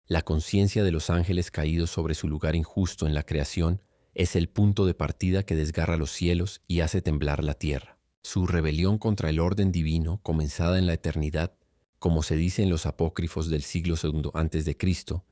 La conciencia de los ángeles caídos sobre su lugar injusto en la creación es el punto de partida que desgarra los cielos y hace temblar la tierra. Su rebelión contra el orden divino, comenzada en la eternidad, como se dice en los apócrifos del siglo II a.C.,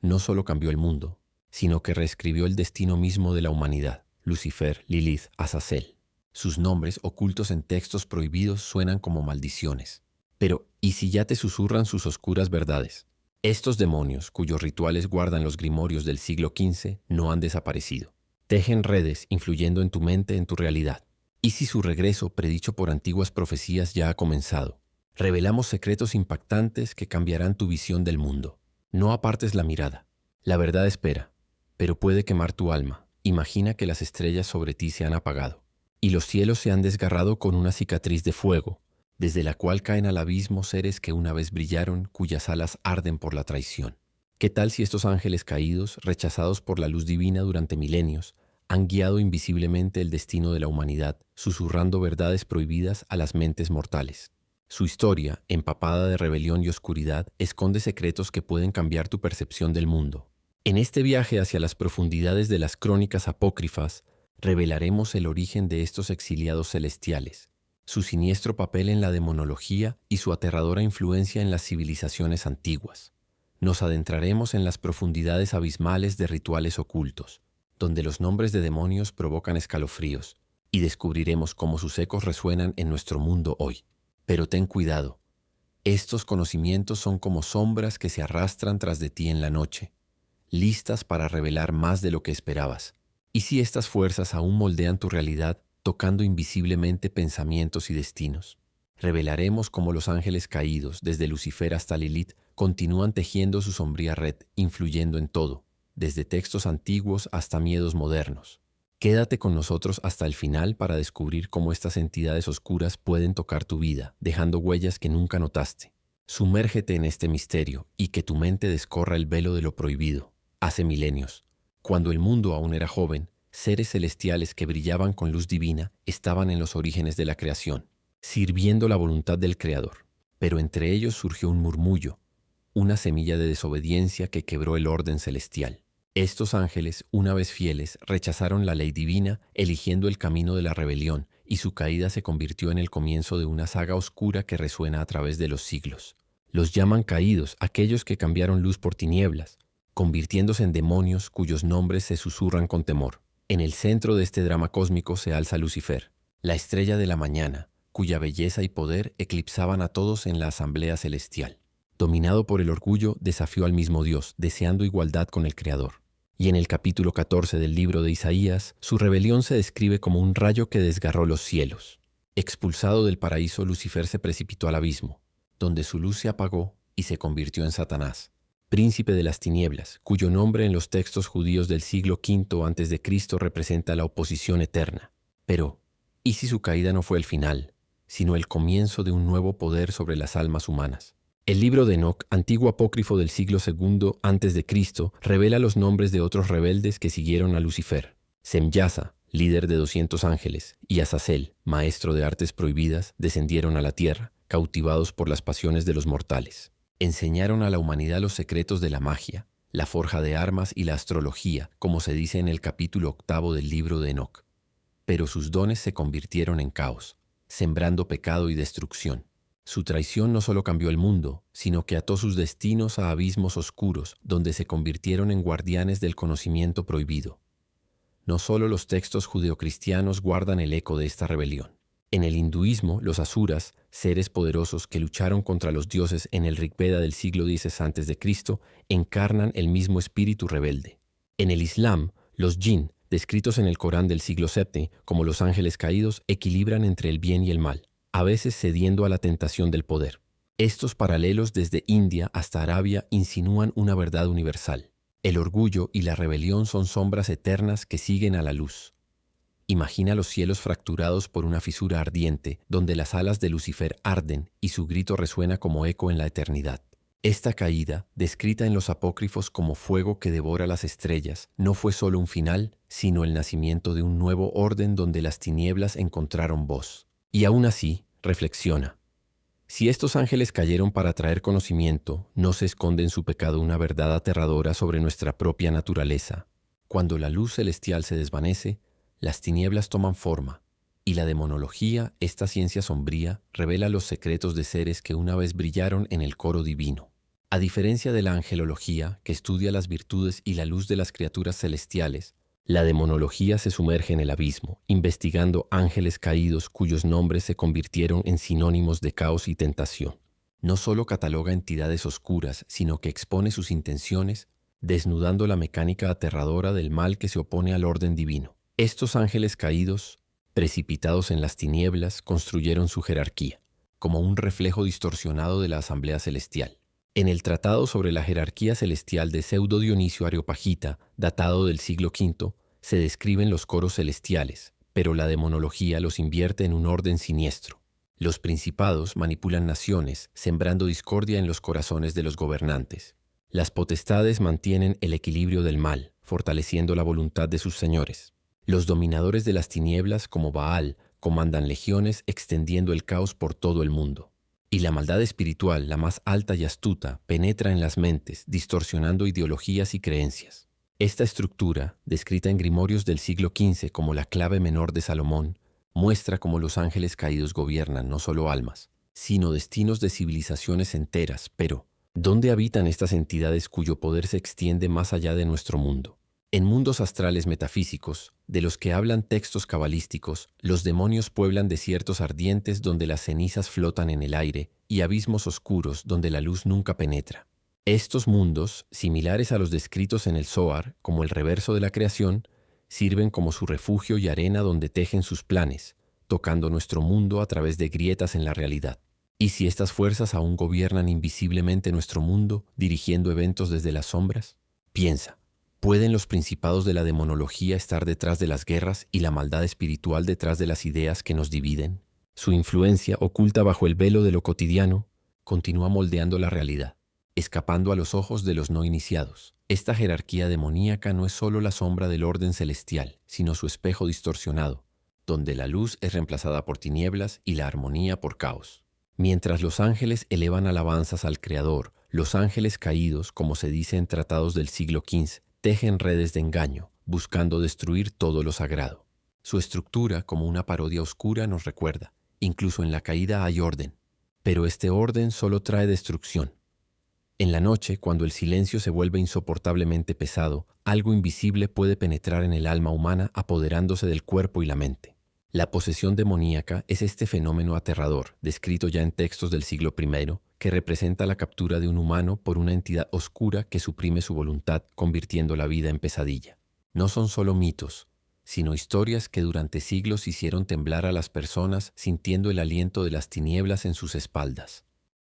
no solo cambió el mundo, sino que reescribió el destino mismo de la humanidad. Lucifer, Lilith, Azazel. Sus nombres, ocultos en textos prohibidos, suenan como maldiciones. Pero, ¿y si ya te susurran sus oscuras verdades? Estos demonios, cuyos rituales guardan los grimorios del siglo XV, no han desaparecido. Tejen redes, influyendo en tu mente, en tu realidad. ¿Y si su regreso, predicho por antiguas profecías, ya ha comenzado? Revelamos secretos impactantes que cambiarán tu visión del mundo. No apartes la mirada. La verdad espera, pero puede quemar tu alma. Imagina que las estrellas sobre ti se han apagado, y los cielos se han desgarrado con una cicatriz de fuego, desde la cual caen al abismo seres que una vez brillaron, cuyas alas arden por la traición. ¿Qué tal si estos ángeles caídos, rechazados por la luz divina durante milenios, han guiado invisiblemente el destino de la humanidad, susurrando verdades prohibidas a las mentes mortales? Su historia, empapada de rebelión y oscuridad, esconde secretos que pueden cambiar tu percepción del mundo. En este viaje hacia las profundidades de las crónicas apócrifas, revelaremos el origen de estos exiliados celestiales, su siniestro papel en la demonología y su aterradora influencia en las civilizaciones antiguas. Nos adentraremos en las profundidades abismales de rituales ocultos, donde los nombres de demonios provocan escalofríos, y descubriremos cómo sus ecos resuenan en nuestro mundo hoy. Pero ten cuidado, estos conocimientos son como sombras que se arrastran tras de ti en la noche, listas para revelar más de lo que esperabas. ¿Y si estas fuerzas aún moldean tu realidad, tocando invisiblemente pensamientos y destinos? Revelaremos cómo los ángeles caídos, desde Lucifer hasta Lilith, continúan tejiendo su sombría red, influyendo en todo, desde textos antiguos hasta miedos modernos. Quédate con nosotros hasta el final para descubrir cómo estas entidades oscuras pueden tocar tu vida, dejando huellas que nunca notaste. Sumérgete en este misterio y que tu mente descorra el velo de lo prohibido. Hace milenios, cuando el mundo aún era joven, seres celestiales que brillaban con luz divina estaban en los orígenes de la creación, sirviendo la voluntad del Creador. Pero entre ellos surgió un murmullo, una semilla de desobediencia que quebró el orden celestial. Estos ángeles, una vez fieles, rechazaron la ley divina, eligiendo el camino de la rebelión, y su caída se convirtió en el comienzo de una saga oscura que resuena a través de los siglos. Los llaman caídos, aquellos que cambiaron luz por tinieblas, convirtiéndose en demonios cuyos nombres se susurran con temor. En el centro de este drama cósmico se alza Lucifer, la estrella de la mañana, cuya belleza y poder eclipsaban a todos en la asamblea celestial. Dominado por el orgullo, desafió al mismo Dios, deseando igualdad con el Creador. Y en el capítulo 14 del libro de Isaías, su rebelión se describe como un rayo que desgarró los cielos. Expulsado del paraíso, Lucifer se precipitó al abismo, donde su luz se apagó y se convirtió en Satanás, príncipe de las tinieblas, cuyo nombre en los textos judíos del siglo V a.C. representa la oposición eterna. Pero, ¿y si su caída no fue el final, sino el comienzo de un nuevo poder sobre las almas humanas? El libro de Enoc, antiguo apócrifo del siglo II a.C., revela los nombres de otros rebeldes que siguieron a Lucifer. Semyasa, líder de 200 ángeles, y Azazel, maestro de artes prohibidas, descendieron a la tierra, cautivados por las pasiones de los mortales. Enseñaron a la humanidad los secretos de la magia, la forja de armas y la astrología, como se dice en el capítulo 8 del libro de Enoc. Pero sus dones se convirtieron en caos, sembrando pecado y destrucción. Su traición no solo cambió el mundo, sino que ató sus destinos a abismos oscuros, donde se convirtieron en guardianes del conocimiento prohibido. No solo los textos judeocristianos guardan el eco de esta rebelión. En el hinduismo, los asuras, seres poderosos que lucharon contra los dioses en el Rig Veda del siglo X a.C., encarnan el mismo espíritu rebelde. En el Islam, los jinn, descritos en el Corán del siglo VII como los ángeles caídos, equilibran entre el bien y el mal, a veces cediendo a la tentación del poder. Estos paralelos desde India hasta Arabia insinúan una verdad universal. El orgullo y la rebelión son sombras eternas que siguen a la luz. Imagina los cielos fracturados por una fisura ardiente, donde las alas de Lucifer arden y su grito resuena como eco en la eternidad. Esta caída, descrita en los apócrifos como fuego que devora las estrellas, no fue solo un final, sino el nacimiento de un nuevo orden donde las tinieblas encontraron voz. Y aún así, reflexiona. Si estos ángeles cayeron para traer conocimiento, no se esconde en su pecado una verdad aterradora sobre nuestra propia naturaleza. Cuando la luz celestial se desvanece, las tinieblas toman forma, y la demonología, esta ciencia sombría, revela los secretos de seres que una vez brillaron en el coro divino. A diferencia de la angelología, que estudia las virtudes y la luz de las criaturas celestiales, la demonología se sumerge en el abismo, investigando ángeles caídos cuyos nombres se convirtieron en sinónimos de caos y tentación. No solo cataloga entidades oscuras, sino que expone sus intenciones, desnudando la mecánica aterradora del mal que se opone al orden divino. Estos ángeles caídos, precipitados en las tinieblas, construyeron su jerarquía, como un reflejo distorsionado de la asamblea celestial. En el Tratado sobre la Jerarquía Celestial de Pseudo Dionisio Areopagita, datado del siglo V, se describen los coros celestiales, pero la demonología los invierte en un orden siniestro. Los principados manipulan naciones, sembrando discordia en los corazones de los gobernantes. Las potestades mantienen el equilibrio del mal, fortaleciendo la voluntad de sus señores. Los dominadores de las tinieblas, como Baal, comandan legiones extendiendo el caos por todo el mundo. Y la maldad espiritual, la más alta y astuta, penetra en las mentes, distorsionando ideologías y creencias. Esta estructura, descrita en grimorios del siglo XV como la clave menor de Salomón, muestra cómo los ángeles caídos gobiernan no solo almas, sino destinos de civilizaciones enteras. Pero, ¿dónde habitan estas entidades cuyo poder se extiende más allá de nuestro mundo? En mundos astrales metafísicos, de los que hablan textos cabalísticos, los demonios pueblan desiertos ardientes donde las cenizas flotan en el aire y abismos oscuros donde la luz nunca penetra. Estos mundos, similares a los descritos en el Zohar, como el reverso de la creación, sirven como su refugio y arena donde tejen sus planes, tocando nuestro mundo a través de grietas en la realidad. ¿Y si estas fuerzas aún gobiernan invisiblemente nuestro mundo, dirigiendo eventos desde las sombras? Piensa. ¿Pueden los principados de la demonología estar detrás de las guerras y la maldad espiritual detrás de las ideas que nos dividen? Su influencia, oculta bajo el velo de lo cotidiano, continúa moldeando la realidad, escapando a los ojos de los no iniciados. Esta jerarquía demoníaca no es solo la sombra del orden celestial, sino su espejo distorsionado, donde la luz es reemplazada por tinieblas y la armonía por caos. Mientras los ángeles elevan alabanzas al Creador, los ángeles caídos, como se dice en tratados del siglo XV, tejen redes de engaño, buscando destruir todo lo sagrado. Su estructura, como una parodia oscura, nos recuerda, incluso en la caída hay orden, pero este orden solo trae destrucción. En la noche, cuando el silencio se vuelve insoportablemente pesado, algo invisible puede penetrar en el alma humana apoderándose del cuerpo y la mente. La posesión demoníaca es este fenómeno aterrador, descrito ya en textos del siglo I, que representa la captura de un humano por una entidad oscura que suprime su voluntad, convirtiendo la vida en pesadilla. No son solo mitos, sino historias que durante siglos hicieron temblar a las personas sintiendo el aliento de las tinieblas en sus espaldas.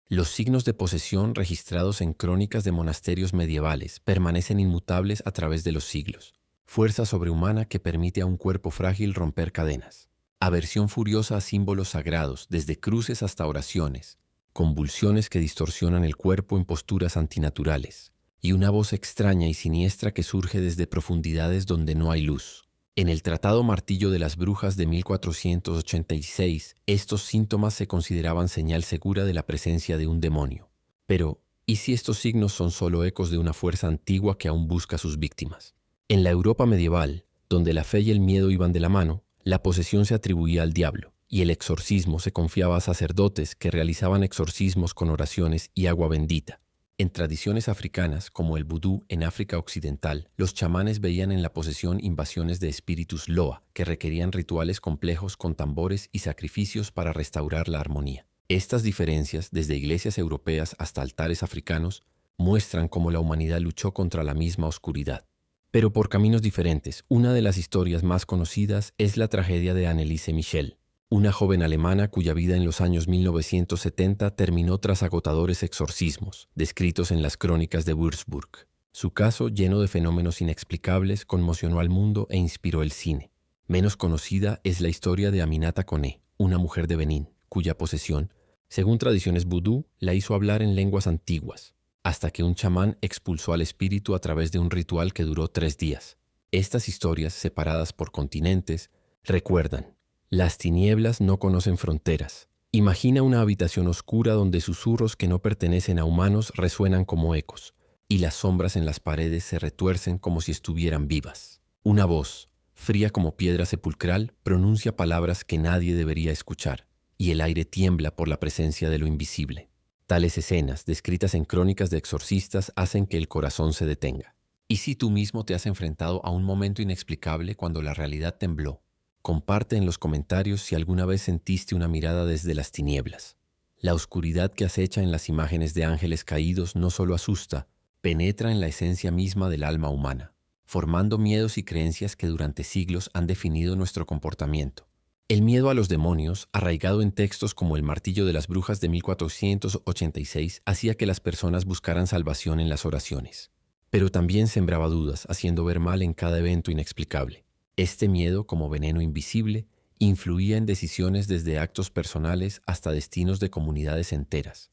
Los signos de posesión registrados en crónicas de monasterios medievales permanecen inmutables a través de los siglos. Fuerza sobrehumana que permite a un cuerpo frágil romper cadenas. Aversión furiosa a símbolos sagrados, desde cruces hasta oraciones. Convulsiones que distorsionan el cuerpo en posturas antinaturales. Y una voz extraña y siniestra que surge desde profundidades donde no hay luz. En el Tratado Martillo de las Brujas de 1486, estos síntomas se consideraban señal segura de la presencia de un demonio. Pero, ¿y si estos signos son solo ecos de una fuerza antigua que aún busca a sus víctimas? En la Europa medieval, donde la fe y el miedo iban de la mano, la posesión se atribuía al diablo, y el exorcismo se confiaba a sacerdotes que realizaban exorcismos con oraciones y agua bendita. En tradiciones africanas, como el vudú en África Occidental, los chamanes veían en la posesión invasiones de espíritus loa, que requerían rituales complejos con tambores y sacrificios para restaurar la armonía. Estas diferencias, desde iglesias europeas hasta altares africanos, muestran cómo la humanidad luchó contra la misma oscuridad. Pero por caminos diferentes. Una de las historias más conocidas es la tragedia de Anneliese Michel, una joven alemana cuya vida en los años 1970 terminó tras agotadores exorcismos, descritos en las crónicas de Würzburg. Su caso, lleno de fenómenos inexplicables, conmocionó al mundo e inspiró el cine. Menos conocida es la historia de Aminata Koné, una mujer de Benín, cuya posesión, según tradiciones vudú, la hizo hablar en lenguas antiguas, hasta que un chamán expulsó al espíritu a través de un ritual que duró 3 días. Estas historias, separadas por continentes, recuerdan: las tinieblas no conocen fronteras, Imagina una habitación oscura donde susurros que no pertenecen a humanos resuenan como ecos, y las sombras en las paredes se retuercen como si estuvieran vivas. Una voz, fría como piedra sepulcral, pronuncia palabras que nadie debería escuchar, y el aire tiembla por la presencia de lo invisible. Tales escenas, descritas en crónicas de exorcistas, hacen que el corazón se detenga. ¿Y si tú mismo te has enfrentado a un momento inexplicable cuando la realidad tembló? Comparte en los comentarios si alguna vez sentiste una mirada desde las tinieblas. La oscuridad que acecha en las imágenes de ángeles caídos no solo asusta, penetra en la esencia misma del alma humana, formando miedos y creencias que durante siglos han definido nuestro comportamiento. El miedo a los demonios, arraigado en textos como El martillo de las brujas de 1486, hacía que las personas buscaran salvación en las oraciones. Pero también sembraba dudas, haciendo ver mal en cada evento inexplicable. Este miedo, como veneno invisible, influía en decisiones desde actos personales hasta destinos de comunidades enteras.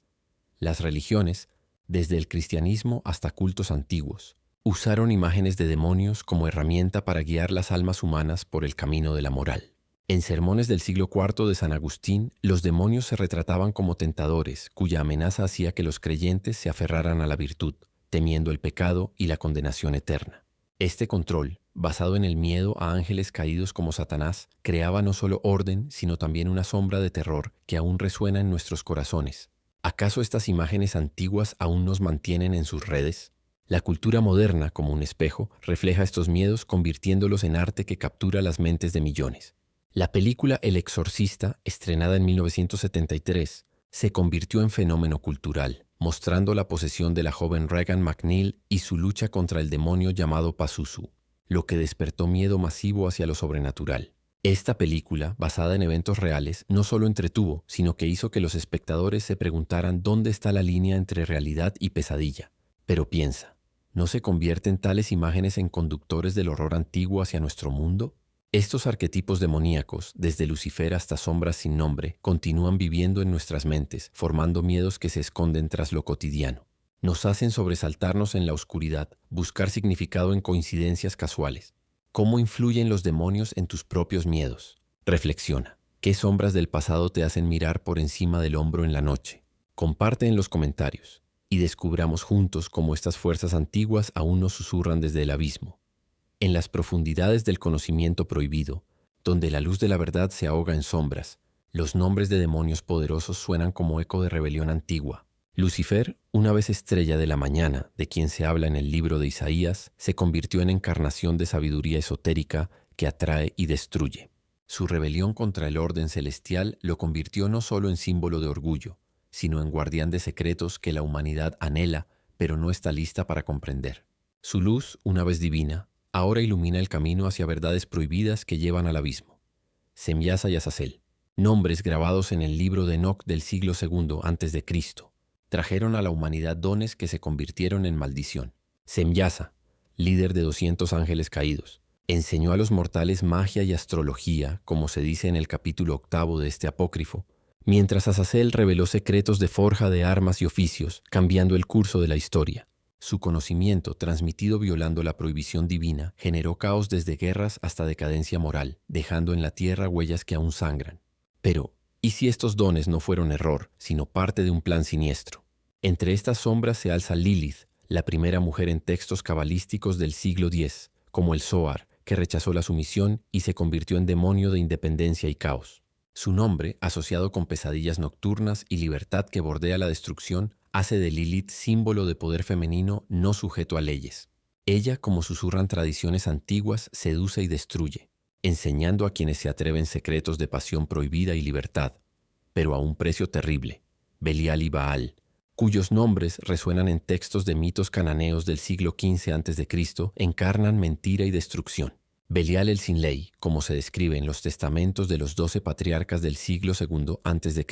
Las religiones, desde el cristianismo hasta cultos antiguos, usaron imágenes de demonios como herramienta para guiar las almas humanas por el camino de la moral. En sermones del siglo IV de San Agustín, los demonios se retrataban como tentadores, cuya amenaza hacía que los creyentes se aferraran a la virtud, temiendo el pecado y la condenación eterna. Este control, basado en el miedo a ángeles caídos como Satanás, creaba no solo orden, sino también una sombra de terror que aún resuena en nuestros corazones. ¿Acaso estas imágenes antiguas aún nos mantienen en sus redes? La cultura moderna, como un espejo, refleja estos miedos convirtiéndolos en arte que captura las mentes de millones. La película El Exorcista, estrenada en 1973, se convirtió en fenómeno cultural, mostrando la posesión de la joven Regan McNeil y su lucha contra el demonio llamado Pazuzu, lo que despertó miedo masivo hacia lo sobrenatural. Esta película, basada en eventos reales, no solo entretuvo, sino que hizo que los espectadores se preguntaran dónde está la línea entre realidad y pesadilla. Pero piensa, ¿no se convierten tales imágenes en conductores del horror antiguo hacia nuestro mundo? Estos arquetipos demoníacos, desde Lucifer hasta sombras sin nombre, continúan viviendo en nuestras mentes, formando miedos que se esconden tras lo cotidiano. Nos hacen sobresaltarnos en la oscuridad, buscar significado en coincidencias casuales. ¿Cómo influyen los demonios en tus propios miedos? Reflexiona. ¿Qué sombras del pasado te hacen mirar por encima del hombro en la noche? Comparte en los comentarios y descubramos juntos cómo estas fuerzas antiguas aún nos susurran desde el abismo. En las profundidades del conocimiento prohibido, donde la luz de la verdad se ahoga en sombras, los nombres de demonios poderosos suenan como eco de rebelión antigua. Lucifer, una vez estrella de la mañana, de quien se habla en el libro de Isaías, se convirtió en encarnación de sabiduría esotérica que atrae y destruye. Su rebelión contra el orden celestial lo convirtió no solo en símbolo de orgullo, sino en guardián de secretos que la humanidad anhela, pero no está lista para comprender. Su luz, una vez divina, ahora ilumina el camino hacia verdades prohibidas que llevan al abismo. Semyasa y Azazel, nombres grabados en el libro de Enoc del siglo II a.C., trajeron a la humanidad dones que se convirtieron en maldición. Semyasa, líder de 200 ángeles caídos, enseñó a los mortales magia y astrología, como se dice en el capítulo 8 de este apócrifo, mientras Azazel reveló secretos de forja de armas y oficios, cambiando el curso de la historia. Su conocimiento, transmitido violando la prohibición divina, generó caos desde guerras hasta decadencia moral, dejando en la tierra huellas que aún sangran. Pero, ¿y si estos dones no fueron error, sino parte de un plan siniestro? Entre estas sombras se alza Lilith, la primera mujer en textos cabalísticos del siglo X, como el Zohar, que rechazó la sumisión y se convirtió en demonio de independencia y caos. Su nombre, asociado con pesadillas nocturnas y libertad que bordea la destrucción, hace de Lilith símbolo de poder femenino no sujeto a leyes. Ella, como susurran tradiciones antiguas, seduce y destruye, enseñando a quienes se atreven secretos de pasión prohibida y libertad, pero a un precio terrible. Belial y Baal, cuyos nombres resuenan en textos de mitos cananeos del siglo XV a.C., encarnan mentira y destrucción. Belial el sin ley, como se describe en los testamentos de los 12 patriarcas del siglo II a.C.,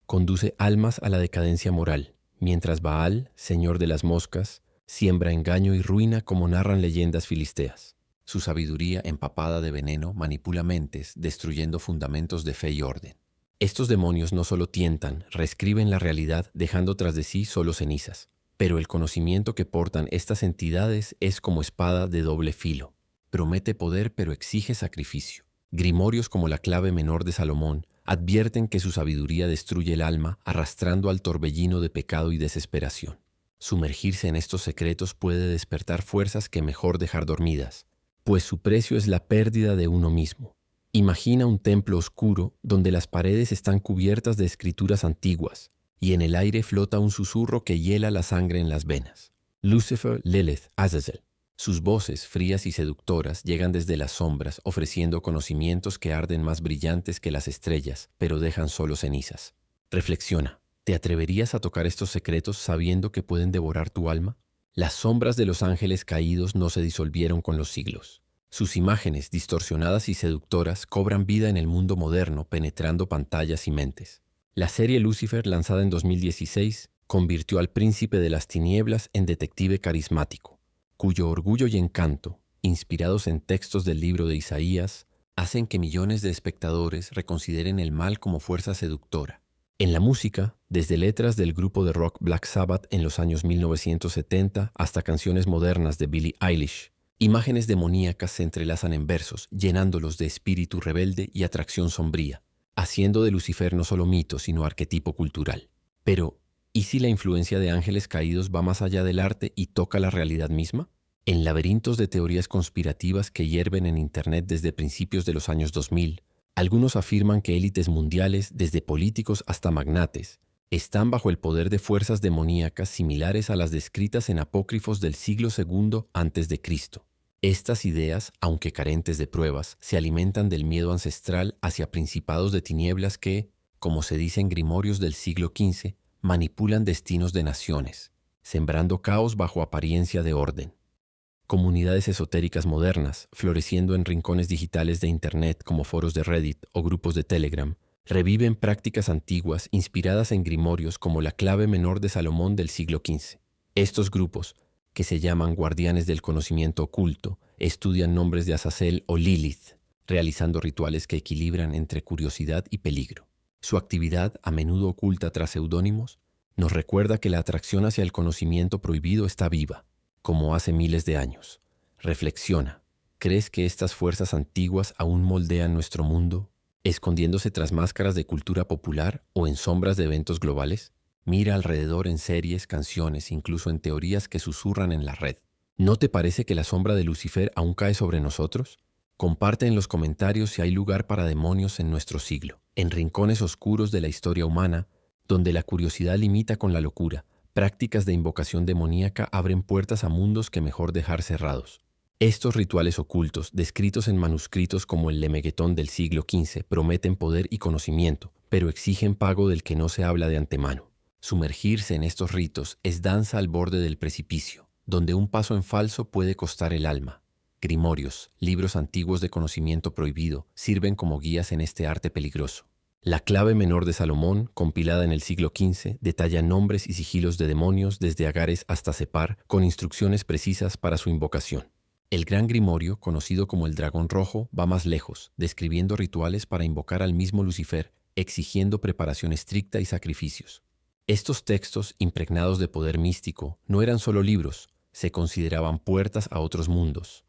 conduce almas a la decadencia moral, mientras Baal, señor de las moscas, siembra engaño y ruina como narran leyendas filisteas. Su sabiduría empapada de veneno manipula mentes, destruyendo fundamentos de fe y orden. Estos demonios no solo tientan, reescriben la realidad dejando tras de sí solo cenizas, pero el conocimiento que portan estas entidades es como espada de doble filo. Promete poder pero exige sacrificio. Grimorios como la clave menor de Salomón Advierten que su sabiduría destruye el alma, arrastrando al torbellino de pecado y desesperación. Sumergirse en estos secretos puede despertar fuerzas que mejor dejar dormidas, pues su precio es la pérdida de uno mismo. Imagina un templo oscuro donde las paredes están cubiertas de escrituras antiguas y en el aire flota un susurro que hiela la sangre en las venas. Lucifer, Lilith, Azazel. Sus voces, frías y seductoras, llegan desde las sombras, ofreciendo conocimientos que arden más brillantes que las estrellas, pero dejan solo cenizas. Reflexiona. ¿Te atreverías a tocar estos secretos sabiendo que pueden devorar tu alma? Las sombras de los ángeles caídos no se disolvieron con los siglos. Sus imágenes, distorsionadas y seductoras, cobran vida en el mundo moderno, penetrando pantallas y mentes. La serie Lucifer, lanzada en 2016, convirtió al príncipe de las tinieblas en detective carismático, cuyo orgullo y encanto, inspirados en textos del libro de Isaías, hacen que millones de espectadores reconsideren el mal como fuerza seductora. En la música, desde letras del grupo de rock Black Sabbath en los años 1970 hasta canciones modernas de Billie Eilish, imágenes demoníacas se entrelazan en versos, llenándolos de espíritu rebelde y atracción sombría, haciendo de Lucifer no solo mito, sino arquetipo cultural. Pero, ¿y si la influencia de ángeles caídos va más allá del arte y toca la realidad misma? En laberintos de teorías conspirativas que hierven en Internet desde principios de los años 2000, algunos afirman que élites mundiales, desde políticos hasta magnates, están bajo el poder de fuerzas demoníacas similares a las descritas en apócrifos del siglo II a.C. Estas ideas, aunque carentes de pruebas, se alimentan del miedo ancestral hacia principados de tinieblas que, como se dice en grimorios del siglo XV, manipulan destinos de naciones, sembrando caos bajo apariencia de orden. Comunidades esotéricas modernas, floreciendo en rincones digitales de Internet como foros de Reddit o grupos de Telegram, reviven prácticas antiguas inspiradas en grimorios como la clave menor de Salomón del siglo XV. Estos grupos, que se llaman guardianes del conocimiento oculto, estudian nombres de Azazel o Lilith, realizando rituales que equilibran entre curiosidad y peligro. Su actividad, a menudo oculta tras seudónimos, nos recuerda que la atracción hacia el conocimiento prohibido está viva, como hace miles de años. Reflexiona. ¿Crees que estas fuerzas antiguas aún moldean nuestro mundo, escondiéndose tras máscaras de cultura popular o en sombras de eventos globales? Mira alrededor en series, canciones, incluso en teorías que susurran en la red. ¿No te parece que la sombra de Lucifer aún cae sobre nosotros? Comparte en los comentarios si hay lugar para demonios en nuestro siglo, en rincones oscuros de la historia humana, donde la curiosidad limita con la locura. Prácticas de invocación demoníaca abren puertas a mundos que mejor dejar cerrados. Estos rituales ocultos, descritos en manuscritos como el Lemeguetón del siglo XV, prometen poder y conocimiento, pero exigen pago del que no se habla de antemano. Sumergirse en estos ritos es danza al borde del precipicio, donde un paso en falso puede costar el alma. Grimorios, libros antiguos de conocimiento prohibido, sirven como guías en este arte peligroso. La clave menor de Salomón, compilada en el siglo XV, detalla nombres y sigilos de demonios desde Agares hasta Separ, con instrucciones precisas para su invocación. El Gran Grimorio, conocido como el Dragón Rojo, va más lejos, describiendo rituales para invocar al mismo Lucifer, exigiendo preparación estricta y sacrificios. Estos textos, impregnados de poder místico, no eran solo libros, se consideraban puertas a otros mundos.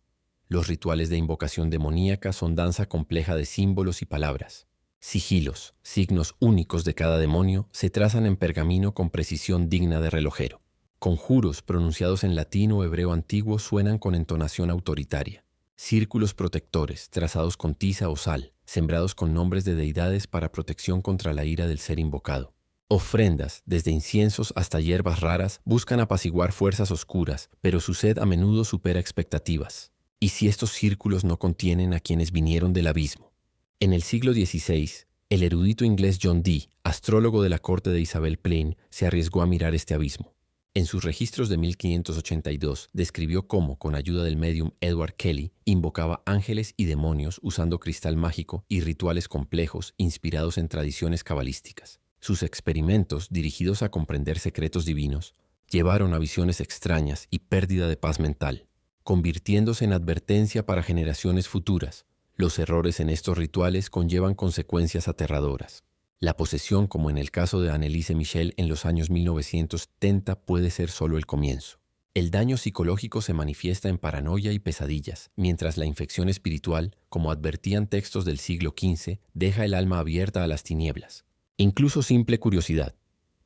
Los rituales de invocación demoníaca son danza compleja de símbolos y palabras. Sigilos, signos únicos de cada demonio, se trazan en pergamino con precisión digna de relojero. Conjuros pronunciados en latín o hebreo antiguo suenan con entonación autoritaria. Círculos protectores, trazados con tiza o sal, sembrados con nombres de deidades para protección contra la ira del ser invocado. Ofrendas, desde inciensos hasta hierbas raras, buscan apaciguar fuerzas oscuras, pero su sed a menudo supera expectativas. ¿Y si estos círculos no contienen a quienes vinieron del abismo? En el siglo XVI, el erudito inglés John Dee, astrólogo de la corte de Isabel Plain, se arriesgó a mirar este abismo. En sus registros de 1582, describió cómo, con ayuda del médium Edward Kelly, invocaba ángeles y demonios usando cristal mágico y rituales complejos inspirados en tradiciones cabalísticas. Sus experimentos, dirigidos a comprender secretos divinos, llevaron a visiones extrañas y pérdida de paz mental, convirtiéndose en advertencia para generaciones futuras. Los errores en estos rituales conllevan consecuencias aterradoras. La posesión, como en el caso de Anneliese Michel en los años 1970, puede ser solo el comienzo. El daño psicológico se manifiesta en paranoia y pesadillas, mientras la infección espiritual, como advertían textos del siglo XV, deja el alma abierta a las tinieblas. Incluso simple curiosidad,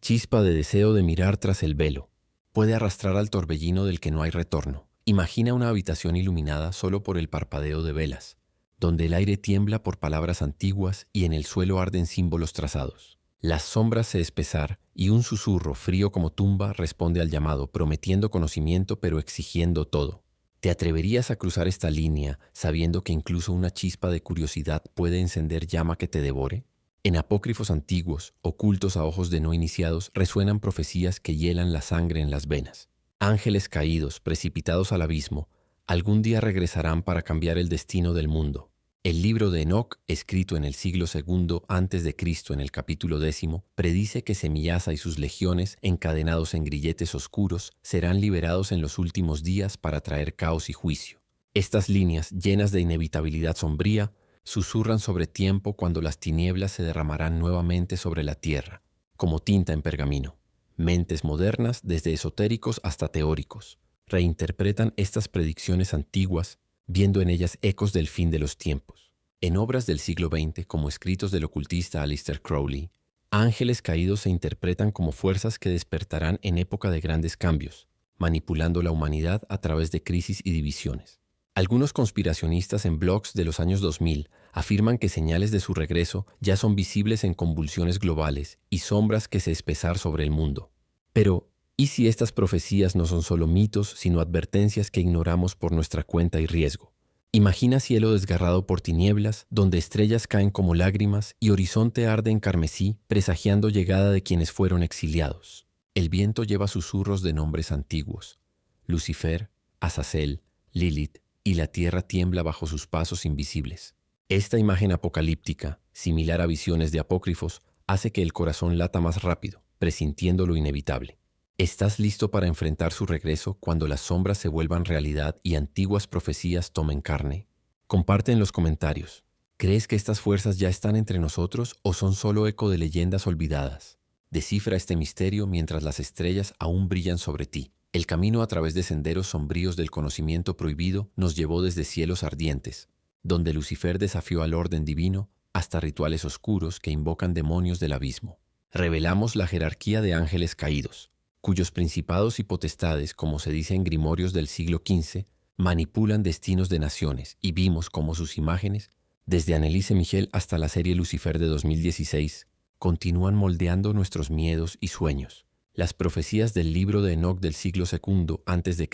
chispa de deseo de mirar tras el velo, puede arrastrar al torbellino del que no hay retorno. Imagina una habitación iluminada solo por el parpadeo de velas, donde el aire tiembla por palabras antiguas y en el suelo arden símbolos trazados. Las sombras se espesar y un susurro frío como tumba responde al llamado, prometiendo conocimiento pero exigiendo todo. ¿Te atreverías a cruzar esta línea sabiendo que incluso una chispa de curiosidad puede encender llama que te devore? En apócrifos antiguos, ocultos a ojos de no iniciados, resuenan profecías que hielan la sangre en las venas. Ángeles caídos, precipitados al abismo, algún día regresarán para cambiar el destino del mundo. El libro de Enoc, escrito en el siglo II a.C. en el capítulo 10, predice que Semillasa y sus legiones, encadenados en grilletes oscuros, serán liberados en los últimos días para traer caos y juicio. Estas líneas, llenas de inevitabilidad sombría, susurran sobre tiempo cuando las tinieblas se derramarán nuevamente sobre la tierra, como tinta en pergamino. Mentes modernas, desde esotéricos hasta teóricos, reinterpretan estas predicciones antiguas, viendo en ellas ecos del fin de los tiempos. En obras del siglo XX, como escritos del ocultista Aleister Crowley, ángeles caídos se interpretan como fuerzas que despertarán en época de grandes cambios, manipulando la humanidad a través de crisis y divisiones. Algunos conspiracionistas en blogs de los años 2000 afirman que señales de su regreso ya son visibles en convulsiones globales y sombras que se espesar sobre el mundo. Pero, ¿y si estas profecías no son solo mitos, sino advertencias que ignoramos por nuestra cuenta y riesgo? Imagina cielo desgarrado por tinieblas, donde estrellas caen como lágrimas y horizonte arde en carmesí, presagiando llegada de quienes fueron exiliados. El viento lleva susurros de nombres antiguos: Lucifer, Azazel, Lilith, y la tierra tiembla bajo sus pasos invisibles. Esta imagen apocalíptica, similar a visiones de apócrifos, hace que el corazón lata más rápido, presintiendo lo inevitable. ¿Estás listo para enfrentar su regreso cuando las sombras se vuelvan realidad y antiguas profecías tomen carne? Comparte en los comentarios. ¿Crees que estas fuerzas ya están entre nosotros o son solo eco de leyendas olvidadas? Descifra este misterio mientras las estrellas aún brillan sobre ti. El camino a través de senderos sombríos del conocimiento prohibido nos llevó desde cielos ardientes, donde Lucifer desafió al orden divino, hasta rituales oscuros que invocan demonios del abismo. Revelamos la jerarquía de ángeles caídos, cuyos principados y potestades, como se dice en grimorios del siglo XV, manipulan destinos de naciones, y vimos cómo sus imágenes, desde Anneliese Michel hasta la serie Lucifer de 2016, continúan moldeando nuestros miedos y sueños. Las profecías del libro de Enoc del siglo II a.C.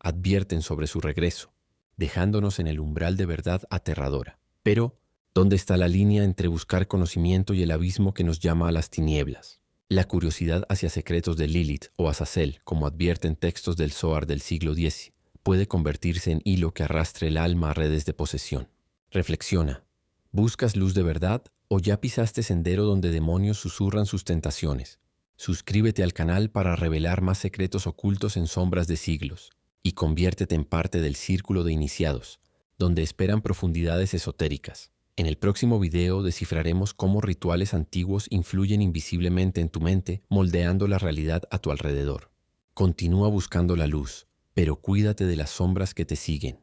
advierten sobre su regreso, dejándonos en el umbral de verdad aterradora. Pero, ¿dónde está la línea entre buscar conocimiento y el abismo que nos llama a las tinieblas? La curiosidad hacia secretos de Lilith o Azazel, como advierten textos del Zohar del siglo X, puede convertirse en hilo que arrastre el alma a redes de posesión. Reflexiona. ¿Buscas luz de verdad o ya pisaste sendero donde demonios susurran sus tentaciones? Suscríbete al canal para revelar más secretos ocultos en sombras de siglos y conviértete en parte del círculo de iniciados, donde esperan profundidades esotéricas. En el próximo video descifraremos cómo rituales antiguos influyen invisiblemente en tu mente, moldeando la realidad a tu alrededor. Continúa buscando la luz, pero cuídate de las sombras que te siguen.